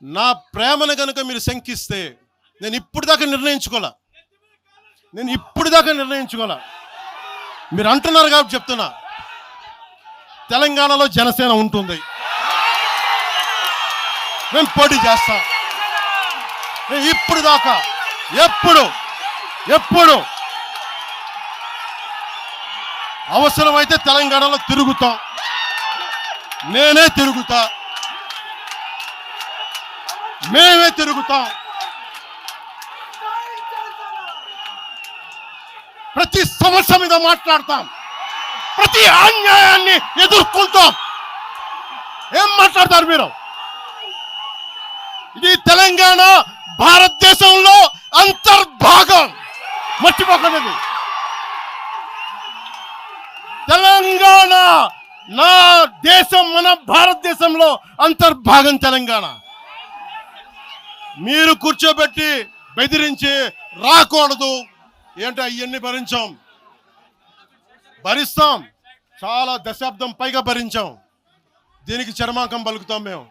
నా ప్రేమను కనుక మీరు శంకిస్తే నేను ఇప్పుడు దాకా నిర్ణయించుకోలే. మీరు అంటున్నారు కాబట్టి చెప్తున్నా, తెలంగాణలో జనసేన ఉంటుంది, మేము పోటీ చేస్తాం. నేను ఇప్పుడు దాకా ఎప్పుడు అవసరమైతే తెలంగాణలో తిరుగుతాం, నేనే తిరుగుతా, మేమే తిరుగుతాం. ప్రతి సమస్య మీద మాట్లాడతాం, ప్రతి అన్యాయాన్ని ఎదుర్కొంటాం. ఏం మాట్లాడతారు మీరు? ఇది తెలంగాణ భారతదేశంలో అంతర్భాగం, మర్చిపోకండి. తెలంగాణ నా దేశం, మన భారతదేశంలో అంతర్భాగం తెలంగాణ. మీరు కూర్చోబెట్టి బెదిరించి రాకూడదు ఏంటో అవన్నీ భరిస్తాం. చాలా దశాబ్దం పైగా భరించాం. దీనికి చరమాంకం పలుకుతాం మేము.